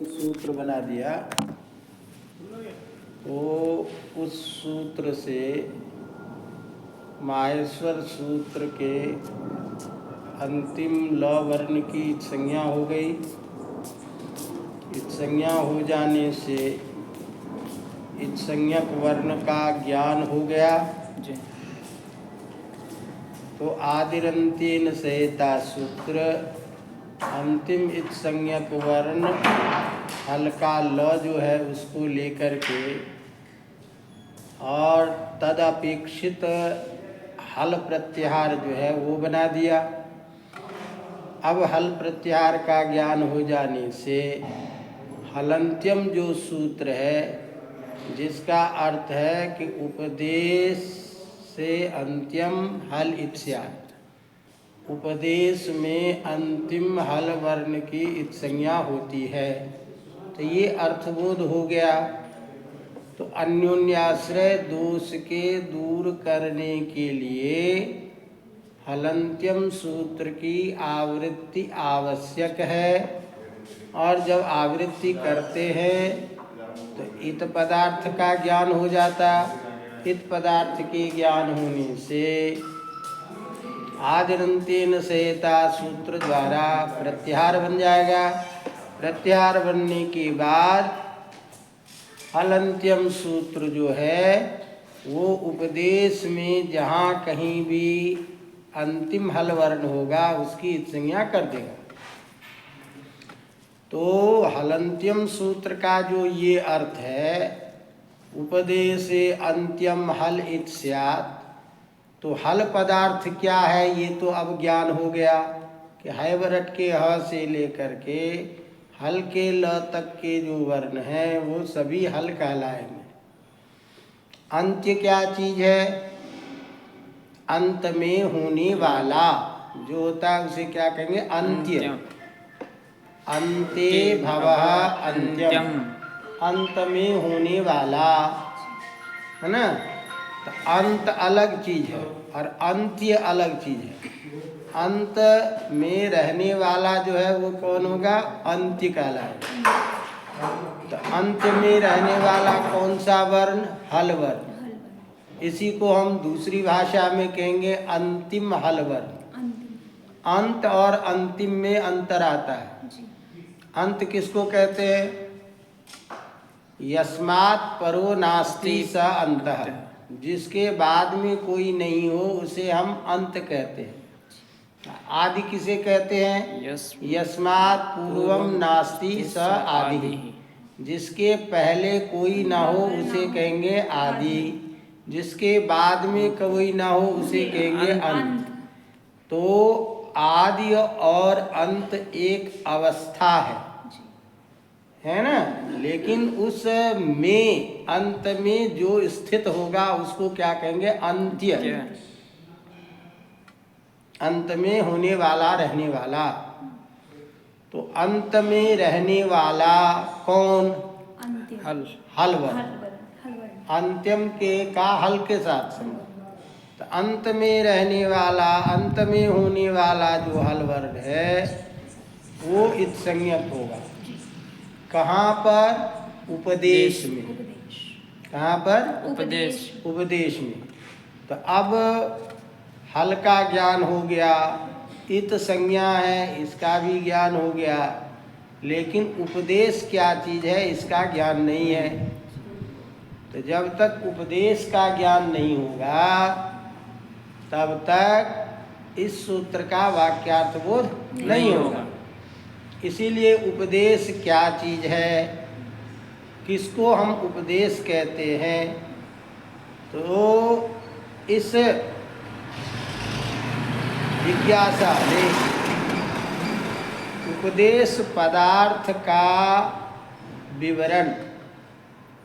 सूत्र बना दिया तो उस सूत्र से माहेश्वर सूत्र के अंतिम ल वर्ण की संज्ञा हो गई। इस संज्ञा हो जाने से इस संज्ञक वर्ण का ज्ञान हो गया जी। तो आदिरंतेन सहिता सूत्र अंतिम इत संज्ञक वर्ण हल्का ल जो है उसको लेकर के और तदपेक्षित हल प्रत्याहार जो है वो बना दिया। अब हल प्रत्याहार का ज्ञान हो जाने से हलंत्यम जो सूत्र है जिसका अर्थ है कि उपदेश से अंत्यम हल इत्स्यात्, उपदेश में अंतिम हल वर्ण की इत संज्ञा होती है। तो ये अर्थबोध हो गया। तो अन्योन्याश्रय दोष के दूर करने के लिए हलंत्यम सूत्र की आवृत्ति आवश्यक है। और जब आवृत्ति करते हैं तो इत पदार्थ का ज्ञान हो जाता। इत पदार्थ के ज्ञान होने से आदिरंतेन सहिता सूत्र द्वारा प्रत्याहार बन जाएगा। प्रत्याहार बनने के बाद हलंत्यम सूत्र जो है वो उपदेश में जहाँ कहीं भी अंतिम हल वर्ण होगा उसकी संज्ञा कर देगा। तो हलंत्यम सूत्र का जो ये अर्थ है उपदेशे अंत्यम हल इत्स्यात्, तो हल पदार्थ क्या है ये तो अब ज्ञान हो गया कि है वरट के ह से लेकर के हल के ल तक के जो वर्ण हैं वो सभी हल कहलाएंगे। अंत्य क्या चीज है? अंत में होने वाला जो होता है उसे क्या कहेंगे? अंत्य। अंते भवः अंत्यम, अंत में होने वाला है ना। तो अंत अलग चीज है और अंत्य अलग चीज है। अंत में रहने वाला जो है वो कौन होगा? अंत्य कहलाएगा। तो अंत में रहने वाला कौन सा वर्ण? हल वर्ण। इसी को हम दूसरी भाषा में कहेंगे अंतिम हल वर्ण। अंत और अंतिम में अंतर आता है। अंत किसको कहते हैं? यस्मात् परो नास्ति स अंतः, जिसके बाद में कोई नहीं हो उसे हम अंत कहते हैं। आदि किसे कहते हैं? यस्मात् पूर्वम नास्ति स आदि, जिसके पहले कोई ना हो उसे कहेंगे आदि, जिसके बाद में कोई ना हो उसे कहेंगे अंत। तो आदि और अंत एक अवस्था है ना। लेकिन उस में अंत में जो स्थित होगा उसको क्या कहेंगे? अंत्य। अंत में होने वाला, रहने वाला। तो अंत में रहने वाला कौन? हल वर्ण। अंत्यम के का हल के साथ संबंध। तो अंत में रहने वाला, अंत में होने वाला जो हल वर्ण है वो इत संज्ञक होगा। कहाँ पर? उपदेश में। कहाँ पर? उपदेश में। तो अब हल का ज्ञान हो गया, इत संज्ञा है इसका भी ज्ञान हो गया, लेकिन उपदेश क्या चीज है इसका ज्ञान नहीं है। तो जब तक उपदेश का ज्ञान नहीं होगा तब तक इस सूत्र का वाक्यार्थ बोध नहीं होगा। इसीलिए उपदेश क्या चीज है, किसको हम उपदेश कहते हैं? तो इस जिज्ञासा में उपदेश पदार्थ का विवरण,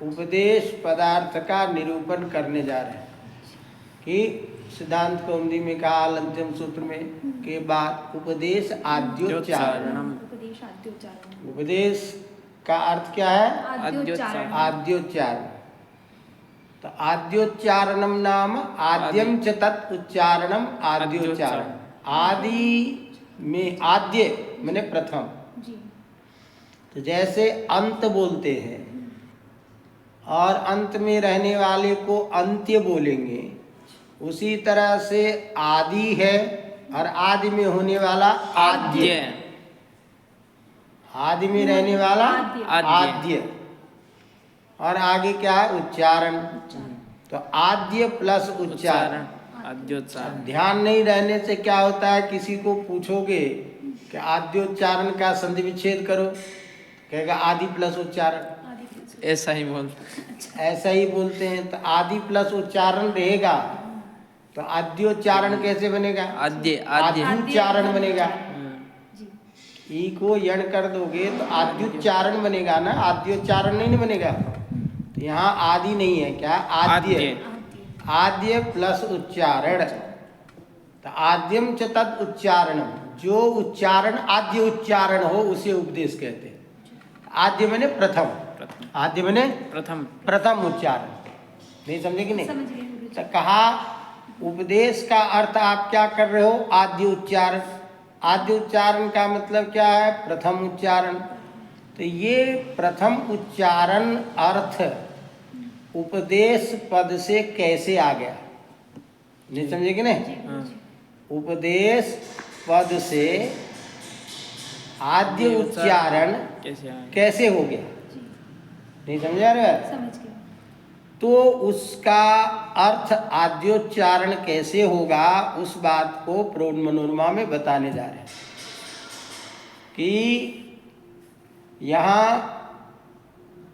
उपदेश पदार्थ का निरूपण करने जा रहे हैं। कि सिद्धांत कौमुदी में कहा हलंत्यम सूत्र में के बाद उपदेश आद्योच्चारणम। उपदेश का अर्थ क्या है? आद्योच्चारण। तो आद्योच्चारणम नाम आद्यम च तत् उच्चारणम आद्योच्चारण। आदि में आद्य माने प्रथम। तो जैसे अंत बोलते हैं और अंत में रहने वाले को अंत्य बोलेंगे, उसी तरह से आदि है और आदि में होने वाला आद्य, आदि में रहने वाला आद्य, और आगे क्या है? उच्चारण। तो आद्य प्लस उच्चारण, आद्योच्चारण। ध्यान नहीं रहने से क्या होता है, किसी को पूछोगे कि आद्योच्चारण का संधि विच्छेद करो, कहेगा आदि प्लस उच्चारण। ऐसा ही बोलते ऐसा ही बोलते हैं। तो आदि प्लस उच्चारण रहेगा तो आद्योच्चारण कैसे बनेगा? आद्योच्चारण बनेगा। ई को यण कर दोगे तो आद्योच्चारण बनेगा ना, आद्योच्चारण नहीं बनेगा। तो यहाँ आदि नहीं है, क्या? आद्य। आद्य प्लस उच्चारण। तो आद्यम च तद उच्चारणम, जो उच्चारण आद्य उच्चारण हो उसे उपदेश कहते हैं। आद्य मैंने प्रथम, आद्य मैंने प्रथम उच्चारण। नहीं समझे कि नहीं? तो कहा उपदेश का अर्थ आप क्या कर रहे हो? आद्य उच्चारण। आद्य उच्चारण का मतलब क्या है? प्रथम उच्चारण। तो ये प्रथम उच्चारण अर्थ उपदेश पद से कैसे आ गया? नहीं समझे कि नहीं? उपदेश पद से आद्य उच्चारण कैसे हो गया? नहीं समझा रहे? तो उसका अर्थ आद्योच्चारण कैसे होगा, उस बात को प्रौढ़ मनोरमा में बताने जा रहे हैं कि यहाँ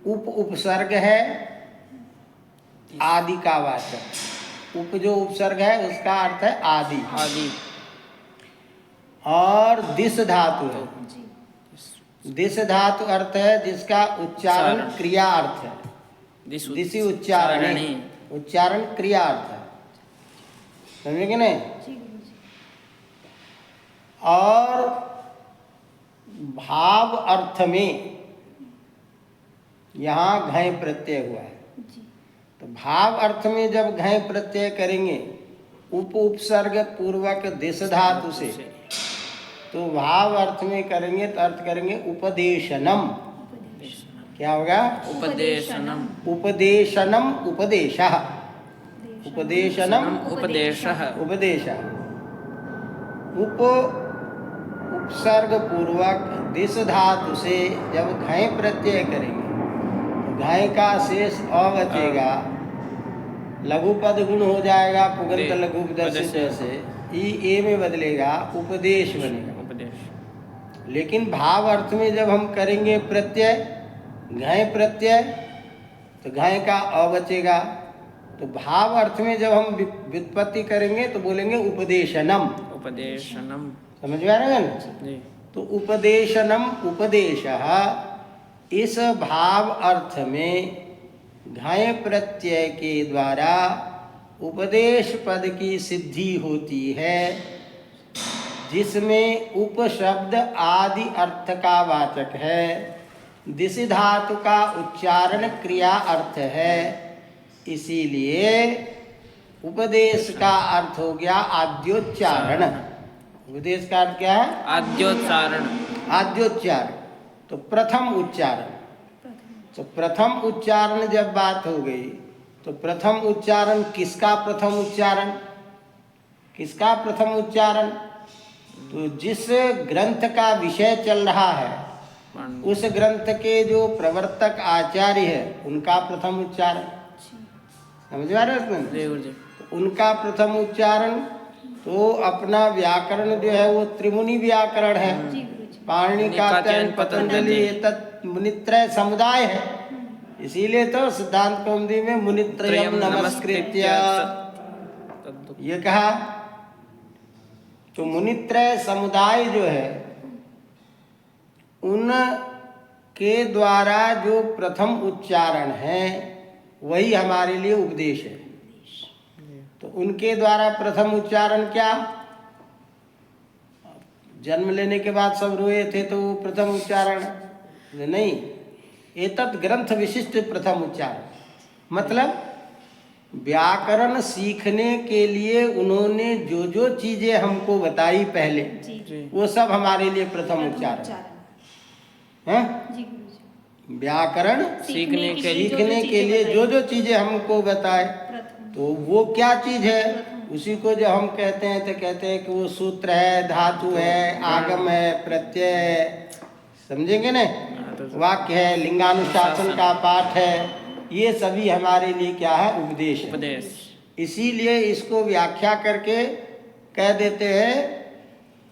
उपसर्ग है आदि का वाचक। उप जो उपसर्ग है उसका अर्थ है आदि, और दिस धातु है। दिस धातु अर्थ है जिसका उच्चारण क्रिया अर्थ है। दिशि उच्चारण, उच्चारण क्रिया अर्थ है। समझे कि नहीं? और भाव अर्थ में यहाँ घय प्रत्यय हुआ है। तो भाव अर्थ में जब घय प्रत्यय करेंगे उपसर्ग पूर्वक दिश धातु से, तो भाव अर्थ में करेंगे तो अर्थ करेंगे उपदेशनम। क्या होगा? उपदेशनम। उपदेशनम उपदेशः, उपदेशनम उपदेशः, उपदेशः। उपसर्ग पूर्वक दिश धातु से जब घय प्रत्यय करेंगे तो घय का शेष अ बचेगा, लघु पद गुण हो जाएगा पुगंत लघु जैसे ई ए में बदलेगा, उपदेश बनेगा। लेकिन भाव अर्थ में जब हम करेंगे प्रत्यय घय प्रत्यय तो घय का अ बचेगा। तो भाव अर्थ में जब हम व्युत्पत्ति करेंगे तो बोलेंगे उपदेशनम। उपदेशनम समझ में आ रहा है ना? तो उपदेशनम उपदेशः, इस भाव अर्थ में घय प्रत्यय के द्वारा उपदेश पद की सिद्धि होती है, जिसमें उप शब्द आदि अर्थ का वाचक है, दिशि धातु का उच्चारण क्रिया अर्थ है। इसीलिए उपदेश का अर्थ हो गया आद्योच्चारण। उपदेश का अर्थ क्या है? आद्योच्चारण। आद्योच्चारण तो प्रथम उच्चारण। तो प्रथम उच्चारण जब बात हो गई तो प्रथम उच्चारण किसका? प्रथम उच्चारण किसका? प्रथम उच्चारण तो जिस ग्रंथ का विषय चल रहा है उस ग्रंथ के जो प्रवर्तक आचार्य है उनका प्रथम उच्चारण। समझ आ रहे हैं? तो उनका प्रथम उच्चारण तो अपना व्याकरण जो है वो त्रिमुनि व्याकरण है। पाणिनि कात्यायन पतंजलि एतत् मुनित्रय समुदाय है। इसीलिए तो सिद्धांत कौमुदी में मुनित्रयम नमस्कृत्य ये कहा। तो मुनित्रय समुदाय जो है उनके द्वारा जो प्रथम उच्चारण है वही हमारे लिए उपदेश है। तो उनके द्वारा प्रथम उच्चारण क्या? जन्म लेने के बाद सब रोए थे तो वो प्रथम उच्चारण नहीं, एतत् ग्रंथ विशिष्ट प्रथम उच्चारण। मतलब व्याकरण सीखने के लिए उन्होंने जो जो चीजें हमको बताई पहले वो सब हमारे लिए प्रथम उच्चारण हैं? जी गुरुजी। व्याकरण सीखने के सीखने के लिए जो जो चीजें हमको बताए, प्रथम तो वो क्या चीज है, उसी को जो हम कहते हैं तो कहते हैं कि वो सूत्र है, धातु है, आगम है, प्रत्यय है, समझेंगे ना, वाक्य है, लिंगानुशासन का पाठ है, ये सभी हमारे लिए क्या है, उपदेश है। उपदेश। इसीलिए इसको व्याख्या करके कह देते हैं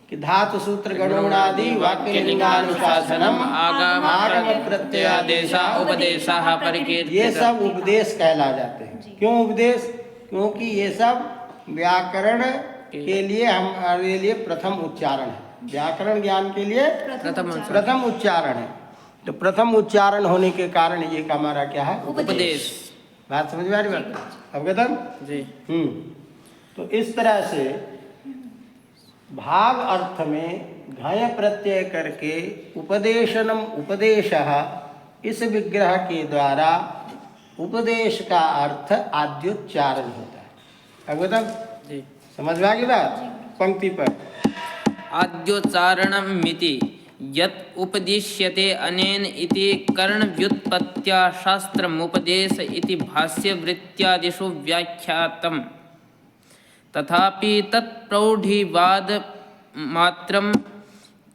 कि धातु सूत्र गणोनादि वाक्य लिंगानुशासनम आगम प्रत्ययादेशा उपदेशः परिकीर्तितः। ये सब उपदेश कहला जाते हैं। क्यों उपदेश? क्योंकि ये सब व्याकरण के लिए हमारे लिए प्रथम उच्चारण है, व्याकरण ज्ञान के लिए प्रथम उच्चारण है। तो प्रथम उच्चारण होने के कारण ये का हमारा क्या है, उपदेश। बात समझ में आ रही बात? अवगतम जी। तो इस तरह से भाव अर्थ में घय प्रत्यय करके उपदेशनम उपदेशः, इस विग्रह के द्वारा उपदेश का अर्थ आद्योच्चारण होता है। अवगतम? जी। समझ में आ गई बात? पंक्ति पर आद्योच्चारणं मिति यत् उपदिश्यते अनेन इति करणव्युत्पत्त्या शास्त्रमुपदेश इति भाष्यवृत्त्यादिषु व्याख्यातम्। तथापि तत्प्रौढिवाद मात्रं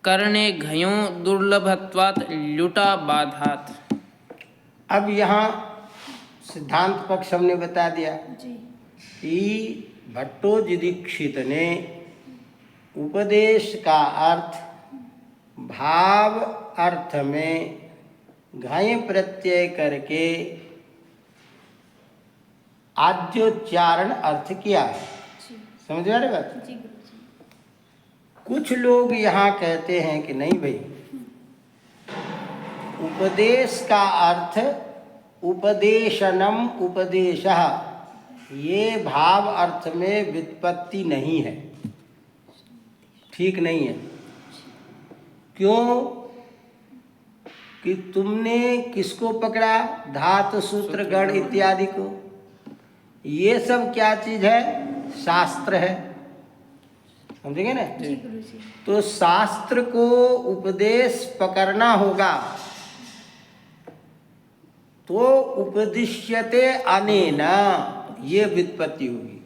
करणे घयों दुर्लभत्वात् ल्युटाबाधात्। अब यहाँ सिद्धांत पक्ष हमने बता दिया जी। कि भट्टोजीदीक्षित ने उपदेश का अर्थ भाव अर्थ में घय प्रत्यय करके आद्योच्चारण अर्थ किया है। जी। समझ में आ रही बात? जी गुरुजी। कुछ लोग यहाँ कहते हैं कि नहीं भाई, उपदेश का अर्थ उपदेशनम उपदेशः, ये भाव अर्थ में व्युत्पत्ति नहीं है, ठीक नहीं है। क्यों? कि तुमने किसको पकड़ा, धातु सूत्र गण इत्यादि को, ये सब क्या चीज है, शास्त्र है, समझेंगे ना? जी गुरुजी। तो शास्त्र को उपदेश पकड़ना होगा, तो उपदिश्यते अनेना, ये व्युत्पत्ति होगी,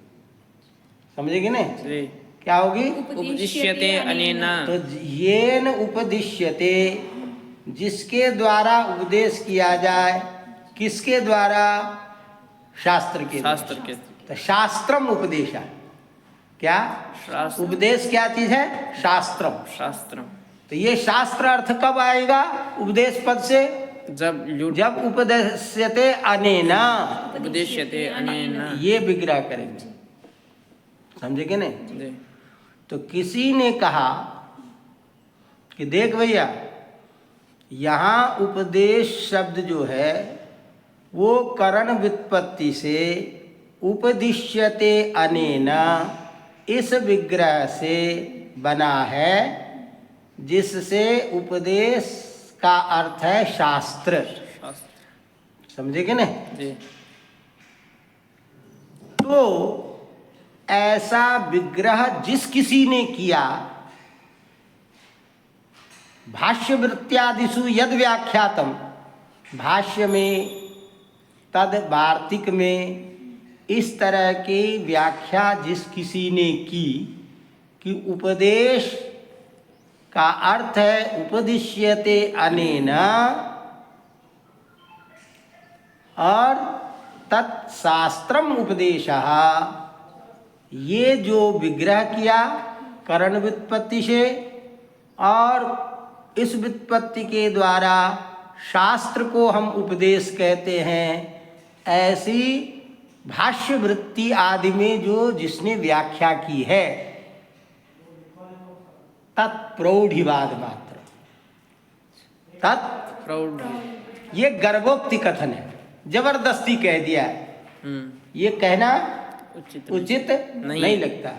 समझेंगे ना? जी। क्या होगी? उपदिश्यते अनेन। तो येन उपदिश्यते, जिसके द्वारा उपदेश किया जाए, किसके द्वारा, शास्त्र के द्वारा। शास्त्र के। तो शास्त्रम उपदेशा, क्या शास्त्र। उपदेश क्या चीज है, शास्त्रम। शास्त्रम। तो ये शास्त्र अर्थ कब आएगा उपदेश पद से, जब उपदेश्यते अनेना, उपदिश्यते अनेन। ये विग्रह करेंगे, समझेंगे नहीं? जी। तो किसी ने कहा कि देख भैया, यहाँ उपदेश शब्द जो है वो करण व्युत्पत्ति से उपदिश्यते अनेना, इस विग्रह से बना है, जिससे उपदेश का अर्थ है शास्त्र, समझेंगे ना? जी। तो ऐसा विग्रह जिस किसी ने किया, भाष्य वृत्त्यादिषु यद व्याख्यातम, भाष्य में तद वार्तिक में इस तरह की व्याख्या जिस किसी ने की कि उपदेश का अर्थ है उपदिश्यते अनेना, और तत्शास्त्रम उपदेशः, ये जो विग्रह किया करण व्युत्पत्ति से, और इस व्युत्पत्ति के द्वारा शास्त्र को हम उपदेश कहते हैं, ऐसी भाष्य वृत्ति आदि में जो जिसने व्याख्या की है, तत्प्रौढ़िवाद मात्र, प्रौढ़। ये गर्भोक्ति कथन है, जबरदस्ती कह दिया है, ये कहना उचित नहीं लगता,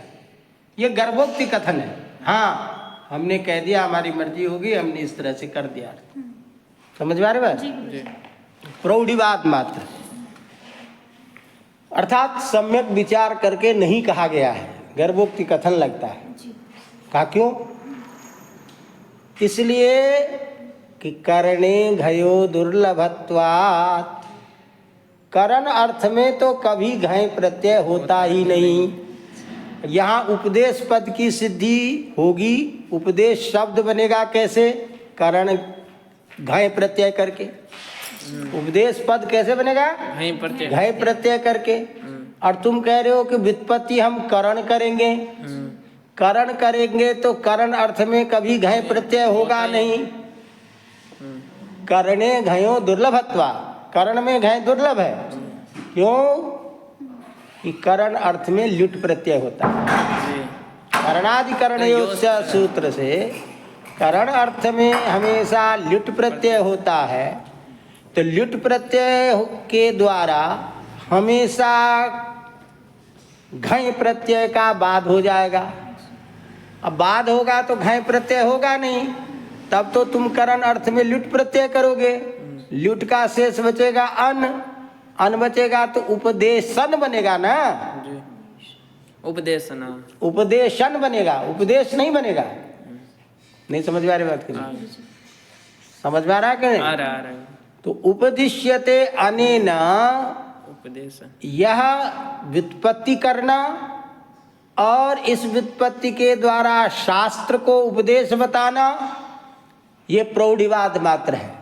ये गर्भोक्ति कथन है। हाँ, हमने कह दिया, हमारी मर्जी होगी, हमने इस तरह से कर दिया, समझ में आ रही बात? प्रौढ़िवाद मात्र, अर्थात सम्यक विचार करके नहीं कहा गया है, गर्भोक्ति कथन लगता है। कहा क्यों? इसलिए कि करणे घयो दुर्लभत्वात्, करण अर्थ में तो कभी घय प्रत्यय होता ही नहीं। यहाँ उपदेश पद की सिद्धि होगी, उपदेश शब्द बनेगा कैसे? करण घय प्रत्यय करके। उपदेश पद कैसे बनेगा? घय प्रत्यय करके। और तुम कह रहे हो कि व्युत्पत्ति हम करण करेंगे, करण करेंगे तो करण अर्थ में कभी घय प्रत्यय होगा नहीं। करणे घयो दुर्लभत्वा, करण में घय दुर्लभ है। क्यों? कि करण अर्थ में ल्युट प्रत्यय होता है। करणाधिकरणयोस्य सूत्र से करण अर्थ में हमेशा ल्युट प्रत्यय होता है। तो ल्युट प्रत्यय के द्वारा हमेशा घय प्रत्यय का बाद हो जाएगा। अब बाद होगा तो घय प्रत्यय होगा नहीं, तब तो तुम करण अर्थ में ल्युट प्रत्यय करोगे। ल्युट का शेष बचेगा अन, अन बचेगा तो उपदेशन बनेगा ना। उपदेशन बनेगा, उपदेश नहीं बनेगा। नहीं समझ में आ रही बात की? समझ में आ रहा है कि नहीं? आ रहा है। तो उपदिश्यते अनेन, उपदेश यह व्युत्पत्ति करना और इस व्युत्पत्ति के द्वारा शास्त्र को उपदेश बताना, ये प्रौढ़िवाद मात्र है।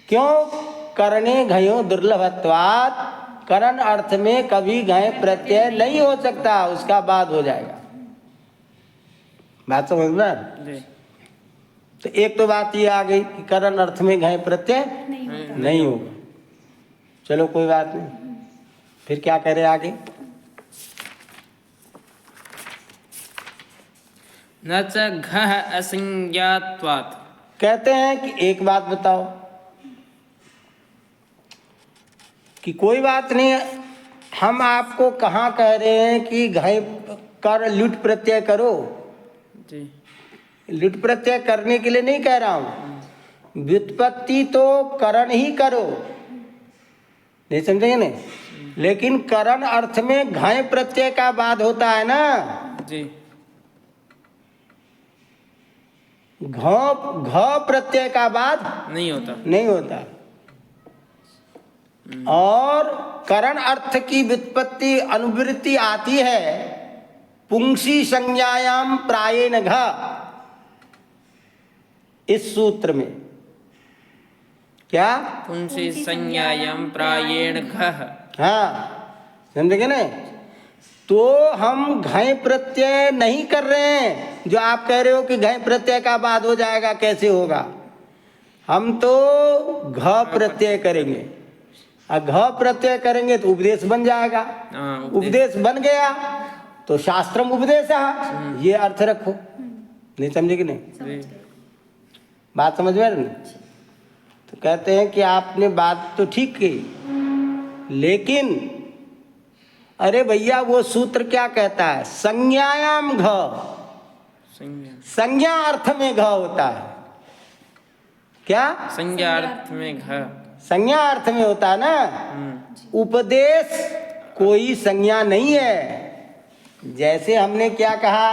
क्यों? करणे घयो दुर्लभत्वात्, करण अर्थ में कभी घय प्रत्यय नहीं हो सकता, उसका बाद हो जाएगा। बात समझ में? तो एक तो बात ये आ गई कि करण अर्थ में घय प्रत्यय नहीं होगा। चलो कोई बात नहीं, फिर क्या कह रहे आगे? न च घः असंज्ञात्वात्, कहते हैं कि एक बात बताओ कि कोई बात नहीं, हम आपको कहाँ कह रहे हैं कि घय कर ल्युट प्रत्यय करो जी। ल्युट प्रत्यय करने के लिए नहीं कह रहा हूँ, व्युत्पत्ति तो करण ही करो, नहीं समझेंगे नहीं? लेकिन करण अर्थ में घय प्रत्यय का बाद होता है ना जी। घ प्रत्यय का बाद नहीं होता। और करण अर्थ की व्युत्पत्ति अनुवृत्ति आती है पुंसी संज्ञायाम प्रायेण घ, इस सूत्र में। क्या? पुंसी संज्ञायाम प्रायेण घः। हाँ, समझेंगे ना? तो हम घय प्रत्यय नहीं कर रहे हैं। जो आप कह रहे हो कि घय प्रत्यय का बाद हो जाएगा, कैसे होगा? हम तो घ प्रत्यय करेंगे, और घ प्रत्यय करेंगे तो उपदेश बन जाएगा। उपदेश बन गया तो शास्त्रम उपदेश, ये अर्थ रखो। नहीं समझे कि नहीं? बात समझ में आ रही? तो कहते हैं कि आपने बात तो ठीक की, लेकिन अरे भैया वो सूत्र क्या कहता है? संज्ञायाम घ, संज्ञा अर्थ में घ होता है। क्या? संज्ञा अर्थ में घ, संज्ञा अर्थ में होता है ना। उपदेश कोई संज्ञा नहीं है। जैसे हमने क्या कहा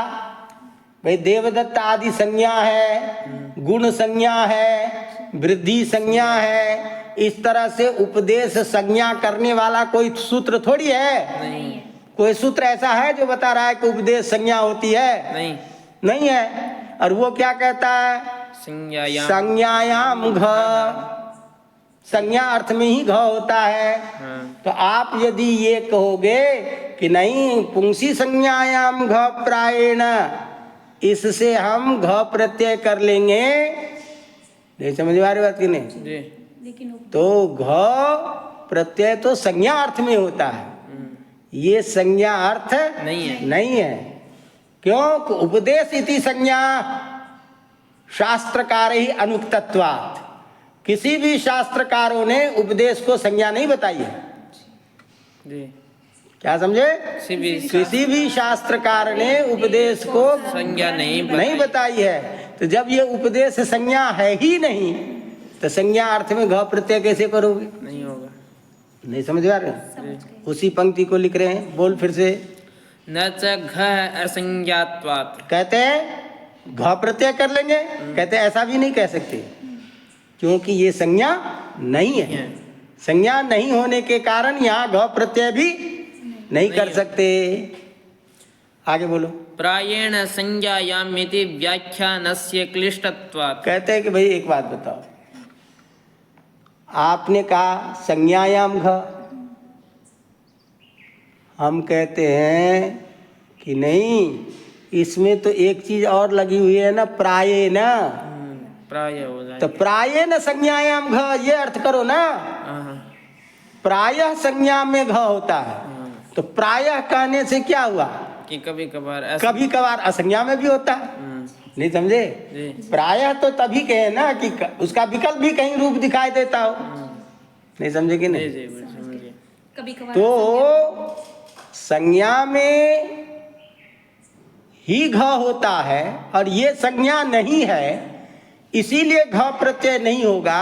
भाई, देवदत्त आदि संज्ञा है, गुण संज्ञा है, वृद्धि संज्ञा है। इस तरह से उपदेश संज्ञा करने वाला कोई सूत्र थोड़ी है। नहीं। कोई सूत्र ऐसा है जो बता रहा है कि उपदेश संज्ञा होती है? नहीं है। और वो क्या कहता है? संज्ञायाम घ, संज्ञा अर्थ में ही घ होता है। तो आप यदि ये कहोगे कि नहीं, पुंसी संज्ञायाम घ प्रायेण, इससे हम घ प्रत्यय कर लेंगे, नहीं समझ आ रही बात की नहीं? तो घ प्रत्यय तो संज्ञा अर्थ में होता है, ये संज्ञा अर्थ नहीं है। क्यों? उपदेश इति संज्ञा शास्त्रकार ही अनुक्तत्वात्, किसी भी शास्त्रकारों ने उपदेश को संज्ञा नहीं बताई है जी। क्या समझे? किसी भी शास्त्रकार ने उपदेश को संज्ञा नहीं बताई है। तो जब ये उपदेश संज्ञा है ही नहीं, तो संज्ञा अर्थ में घ प्रत्यय कैसे करोगे? नहीं होगा। नहीं समझ आ रहे? उसी पंक्ति को लिख रहे हैं, बोल फिर से। न च घः असंज्ञात्वात्, कहते हैं घ प्रत्यय कर लेंगे। कहते ऐसा भी नहीं कह सकते, क्योंकि ये संज्ञा नहीं है। संज्ञा नहीं होने के कारण यहाँ घ प्रत्यय भी नहीं कर सकते। आगे बोलो। प्रायेण संज्ञायाम इति व्याख्यानस्य क्लिष्टत्वात्। कहते हैं कि भाई एक बात बताओ, आपने कहा संज्ञायाम घ, हम कहते हैं कि नहीं, इसमें तो एक चीज और लगी हुई है ना, प्राये न। प्राय हो जाए तो प्राये न संज्ञायाम घ, ये अर्थ करो ना। प्रायः संज्ञा में घ होता है, तो प्रायः कहने से क्या हुआ कि कभी कभार असंज्ञा में भी होता है। नहीं समझे? प्रायः तो तभी कहे ना कि उसका विकल्प भी कहीं रूप दिखाई देता हो। नहीं समझे कि नहीं? कभी कभार तो संज्ञा में ही घ होता है और ये संज्ञा नहीं है, इसीलिए घ प्रत्यय नहीं होगा,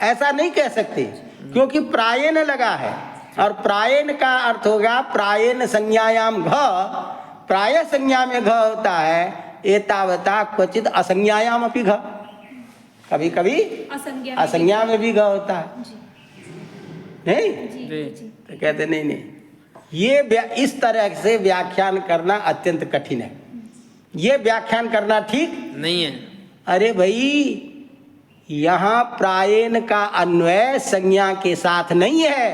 ऐसा नहीं कह सकते, क्योंकि प्रायेण लगा है। और प्रायेण का अर्थ होगा प्रायेण संज्ञायाम घ, प्राय संज्ञा में घ होता है। एतावता क्वचित असंज्ञायाम अपि घ, कभी कभी असंज्ञा में भी घ होता है। नहीं तो कहते नहीं, ये इस तरह से व्याख्यान करना अत्यंत कठिन है। ये व्याख्यान करना ठीक नहीं है। अरे भाई, यहाँ प्रायेण का अन्वय संज्ञा के साथ नहीं है,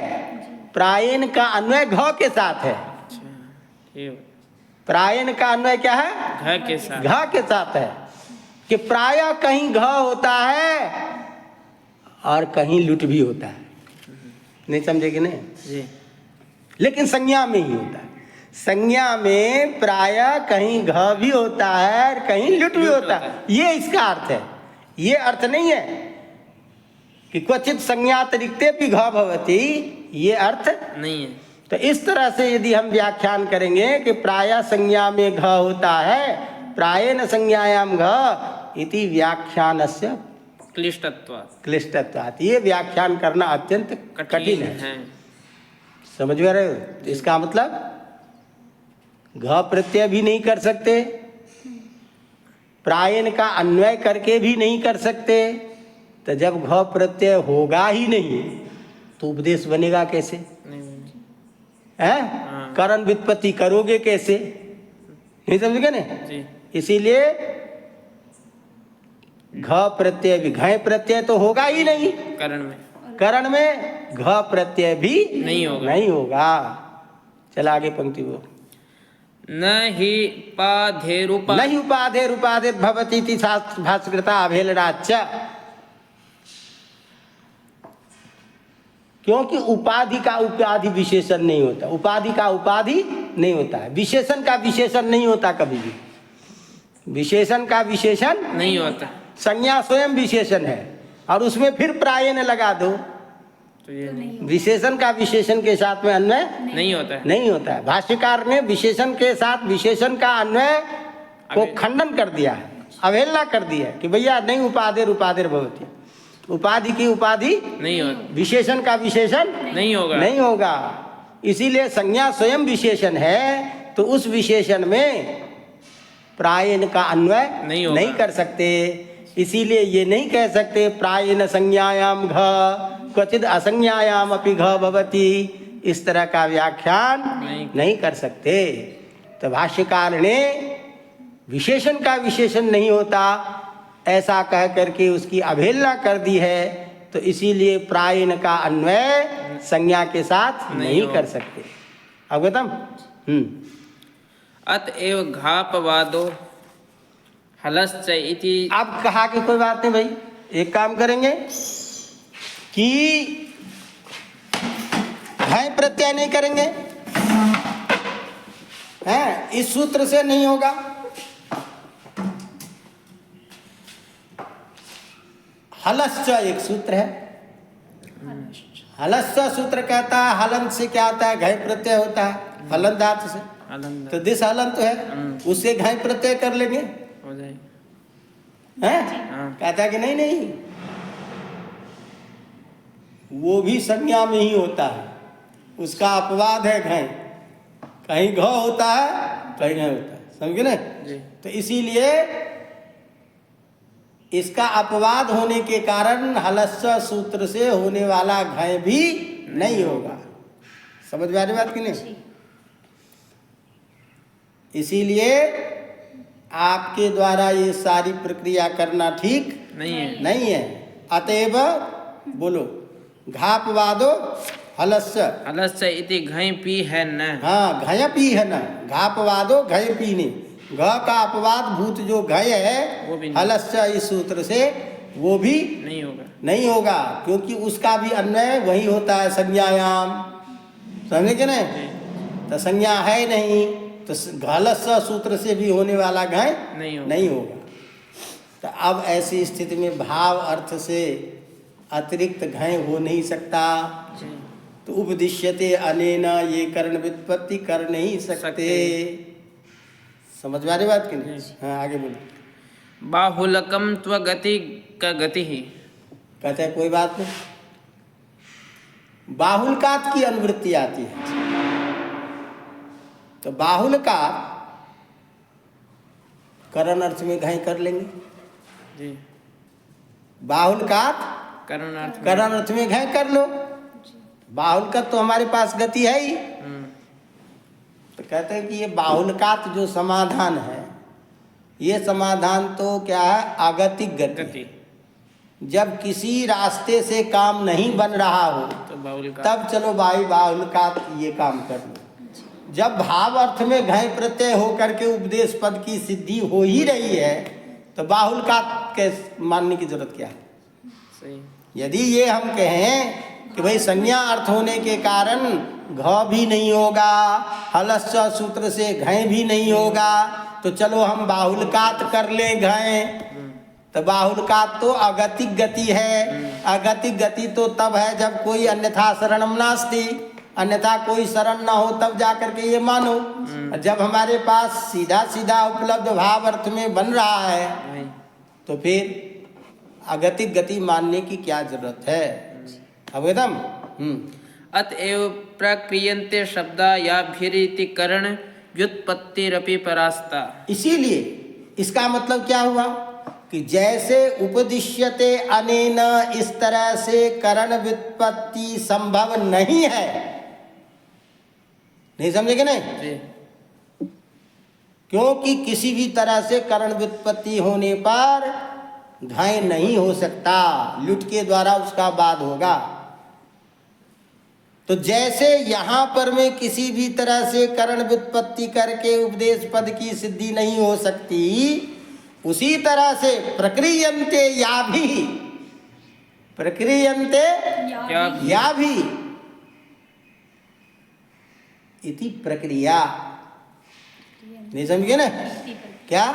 प्रायेण का अन्वय घ के साथ है। प्रायेण का अन्वय क्या है? घ के साथ। घ के साथ है कि प्रायः कहीं घ होता है और कहीं लुट भी होता है। नहीं समझे कि नहीं? जी। लेकिन संज्ञा में ही होता है। संज्ञा में प्रायः कहीं घ भी होता है और कहीं लुट भी होता है। ये इसका अर्थ है। ये अर्थ नहीं है कि क्वचित संज्ञातिरिक्ते भी घ भवति, ये अर्थ नहीं है। तो इस तरह से यदि हम व्याख्यान करेंगे कि प्रायः संज्ञा में घ होता है, प्रायेण संज्ञायाम घ इति व्याख्यानस्य क्लिष्टत्वात्, ये व्याख्यान करना अत्यंत कठिन है। समझ में रहे हो? तो इसका मतलब घ प्रत्यय भी नहीं कर सकते, प्रायेण का अन्वय करके भी नहीं कर सकते। तो जब घ प्रत्यय होगा ही नहीं तो उपदेश बनेगा कैसे? है? करण व्युत्पत्ति करोगे कैसे? नहीं समझ गए ना? इसीलिए घ प्रत्यय भी, घ प्रत्यय तो होगा ही नहीं करण में घ प्रत्यय भी नहीं होगा। चल आगे पंक्ति वो। न हि उपाधेरुपाधिर भवति इति भास्कृता अभेलनाच्च। क्योंकि उपाधि का उपाधि विशेषण नहीं होता, उपाधि का उपाधि नहीं होता है, विशेषण का विशेषण नहीं होता कभी भी। विशेषण का विशेषण नहीं होता, संज्ञा स्वयं विशेषण है और उसमें फिर प्रायेण लगा दो तो ये विशेषण का विशेषण के साथ में अन्वय नहीं होता है। भाष्यकार ने विशेषण के साथ विशेषण का अन्वय को खंडन कर दिया है, अवहेलना कर दिया है कि भैया नहीं, उपाधिर भवति, उपाधि की उपाधि नहीं होती, विशेषण का विशेषण नहीं होगा। इसीलिए संज्ञा स्वयं विशेषण है, तो उस विशेषण में प्रायेण का अन्वय नहीं कर सकते। इसीलिए ये नहीं कह सकते प्रायेण संज्ञायाम घ क्वचित असंज्ञायाम अपि घ भवति, इस तरह का व्याख्यान नहीं कर सकते। तो भाष्यकार ने विशेषण का विशेषण नहीं होता ऐसा कह करके उसकी अवहेलना कर दी है। तो इसीलिए प्रायेण का अन्वय संज्ञा के साथ नहीं कर सकते। अवगतम? अतएव घापवादो हलश्च इति। अब कहा कि कोई बात नहीं भाई, एक काम करेंगे कि घय प्रत्यय नहीं करेंगे, हैं? इस सूत्र से नहीं होगा। हलश्च एक सूत्र है, हलश्च सूत्र कहता है हलन से क्या होता है? घय प्रत्यय होता है, हलन धातु से। तो दिस हलन तो है, उससे घय प्रत्यय कर लेंगे, हो जाए हैं? कहता है कि नहीं, वो भी संज्ञा में ही होता है, उसका अपवाद है घय, कहीं घ होता है कहीं नहीं होता है। समझे ना? तो इसीलिए इसका अपवाद होने के कारण हलस्य सूत्र से होने वाला घय भी नहीं होगा। समझ में आ रही बात कि नहीं? जी। इसीलिए आपके द्वारा ये सारी प्रक्रिया करना ठीक नहीं है। नहीं है। अतएव बोलो घापवादो हलस्य। हलस्य इति घय पी है न। हाँ, घय पी है ना, घापवादो घय पीने, घ का अपवाद भूत जो घय वो भी है नहीं। हलस्य इस सूत्र से वो भी नहीं होगा। नहीं होगा, क्योंकि उसका भी अन्वय वही होता है संज्ञायाम। समझे कि नहीं? तो संज्ञा है नहीं, तो हलस्य सूत्र से भी होने वाला घय नहीं होगा। तो अब ऐसी स्थिति में भाव अर्थ से अतिरिक्त घय हो नहीं सकता। जी। तो उपदिश्यते अनेना, ये करण व्युत्पत्ति कर नहीं सकते। समझ में आ रही बात कि नहीं? हाँ, आगे बोलो। बाहुलकम त्वगति का गति ही। कहते हैं कोई बात नहीं, बाहुलकात की अनुवृत्ति आती है। तो बाहुलकात करण अर्थ में घय कर लेंगे। जी। बाहुलकात करणार्थ में। करण अर्थ में घय कर लो। बाहुलकात तो हमारे पास गति है ही। तो कहते हैं कि ये बाहुलकात जो समाधान है, ये समाधान तो क्या है? आगतिक गति। जब किसी रास्ते से काम नहीं बन रहा हो तो बाहुल का तब चलो भाई बाहुलकात ये काम कर लो। जब भाव अर्थ में घय प्रत्यय हो करके उपदेश पद की सिद्धि हो ही रही है, तो बाहुलकात के मानने की जरूरत क्या है? सही। यदि ये हम कहें कि भाई संज्ञा अर्थ होने के कारण घ भी नहीं होगा, हलस्य सूत्र से घय भी नहीं होगा, तो चलो हम बाहुलकात कर लें घय। तो बाहुलकात तो अगतिक गति है। अगतिक गति तो तब है जब कोई अन्यथा शरणम नास्ति, अन्यथा कोई शरण ना हो तब जाकर के ये मानो। जब हमारे पास सीधा सीधा उपलब्ध भाव अर्थ में बन रहा है, तो फिर अगतिक गति मानने की क्या जरूरत है? अब एकदम अतएव प्रक्रियन्ते शब्दा या भीरिति करण व्युत्पत्तिरपि परास्ता। इसीलिए इसका मतलब क्या हुआ कि जैसे उपदिश्यते अनेन, इस तरह से करण व्युत्पत्ति संभव नहीं है। नहीं समझेंगे? नहीं, जी। क्योंकि किसी भी तरह से करण व्युत्पत्ति होने पर घय नहीं हो सकता, लुट के द्वारा उसका बाद होगा। तो जैसे यहाँ पर में किसी भी तरह से करण व्युत्पत्ति करके उपदेश पद की सिद्धि नहीं हो सकती, उसी तरह से प्रक्रियन्ते या भी, प्रक्रियन्ते या भी इति प्रक्रिया। नहीं समझे ना? क्या?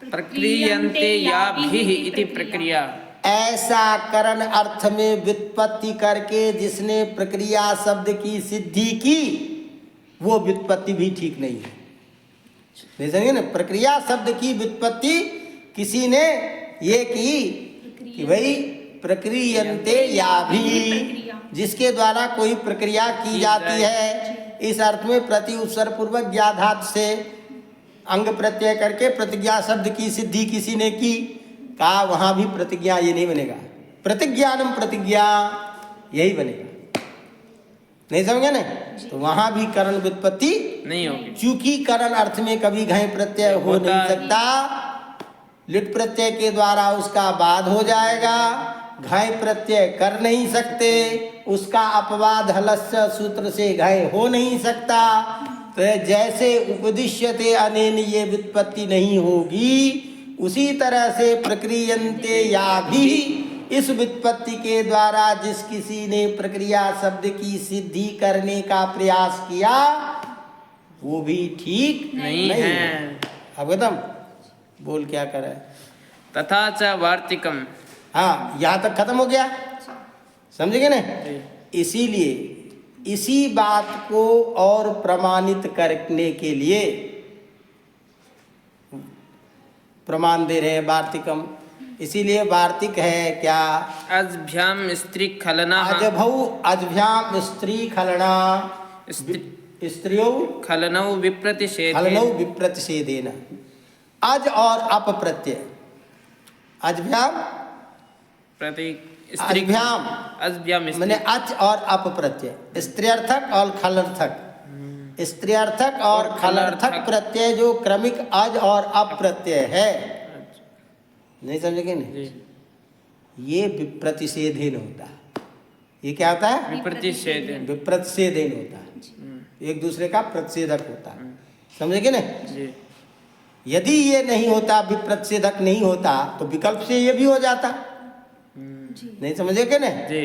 प्रक्रियन्ते या भी इति प्रक्रिया। ऐसा करण अर्थ में व्युत्पत्ति करके जिसने प्रक्रिया शब्द की सिद्धि की, वो व्युत्पत्ति भी ठीक नहीं है। नहीं समझे ना? प्रक्रिया शब्द की व्युत्पत्ति किसी ने ये की कि भाई प्रक्रियन्ते या भी, जिसके द्वारा कोई प्रक्रिया की जाती है, इस अर्थ में प्रति उपसर्ग पूर्वक ज्ञाधात से अंग प्रत्यय करके प्रतिज्ञा शब्द की सिद्धि किसी ने की, कहा वहां भी प्रतिज्ञा ये नहीं बनेगा, प्रतिज्ञानम प्रतिज्ञा यही बनेगा। नहीं समझे ना? तो वहां भी करण व्युत्पत्ति नहीं होगी, चूंकि करण अर्थ में कभी घय प्रत्यय हो नहीं सकता, लिट प्रत्यय के द्वारा उसका बाद हो जाएगा। घय प्रत्यय कर नहीं सकते, उसका अपवाद हलस्य सूत्र से घय हो नहीं सकता। तो जैसे उपदिश्यते अनेन ये व्युत्पत्ति नहीं होगी, उसी तरह से प्रक्रियन्ते या भी, इस व्युत्पत्ति के द्वारा जिस किसी ने प्रक्रिया शब्द की सिद्धि करने का प्रयास किया, वो भी ठीक नहीं है। अब एकदम बोल क्या करे? तथा च वार्तिकम। हाँ, यहाँ तक खत्म हो गया, समझेंगे ना? इसीलिए इसी बात को और प्रमाणित करने के लिए प्रमाण दे रहे हैं वार्तिकम। इसीलिए वार्तिक है क्या? अजभ्याम स्त्री खलना। अजभौ अजभ्याम स्त्री खलना, स्त्रियों खलनौ विप्रतिषेधेन। खलनौ विप्रतिषेधेन। अज और अप प्रत्यय, अजभ्याम प्रतीक स्त्री अजभ्याम अजभ्याम मैंने अच और अप प्रत्यय, स्त्रियर्थक और खलर्थक, स्त्रियर्थक और खलर्थक प्रत्यय जो क्रमिक अज और अप प्रत्यय है, नहीं समझेंगे नहीं, ये विप्रतिषेधीन होता है। ये क्या होता है? विप्रतिषेधन विप्रतिषेधीन होता है, एक दूसरे का प्रतिषेधक होता है, समझेंगे ना। जी यदि ये नहीं होता, विप्रतिषेधक नहीं होता, तो विकल्प से ये भी हो जाता, नहीं समझेंगे ना। जी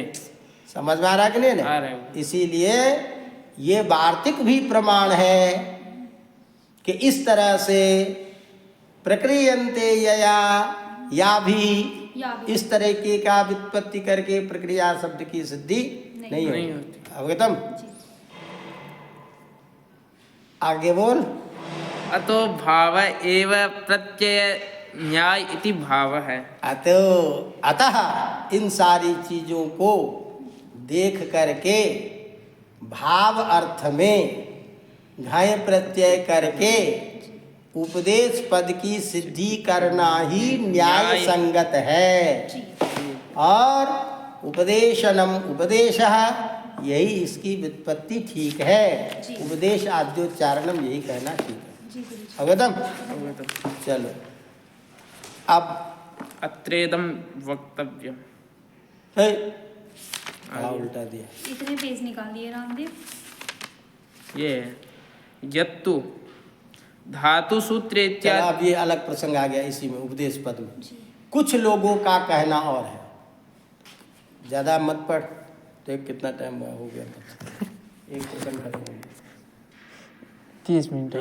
समझ में आ रहा है कि नहीं आ ना? रहा है। इसीलिए ये वार्तिक भी प्रमाण है कि इस तरह से प्रक्रियन्ते या भी इस तरीके का व्युत्पत्ति करके प्रक्रिया शब्द की सिद्धि नहीं होती। अवगतम? आगे बोल। अतो भाव एव प्रत्यय न्याय इति भाव है। अतः इन सारी चीजों को देख करके भाव अर्थ में घय प्रत्यय करके उपदेश पद की सिद्धि करना ही न्याय संगत है। और उपदेशनम उपदेशः, यही इसकी व्युत्पत्ति ठीक है। उपदेश आद्योच्चारणम, यही कहना ठीक है। अवगतम? चलो अब अत्रेदम वक्तव्यम। उल्टा दिया। इतने पेज निकाल दिए रामदेव। ये यत्तु धातु सूत्र चलो इत्यादि। अब ये अलग प्रसंग आ गया इसी में, उपदेश पद में। कुछ लोगों का कहना और है, ज्यादा मत पढ़। तो कितना टाइम हो गया? एक प्रसंग खत्म हो गया, 30 मिनट।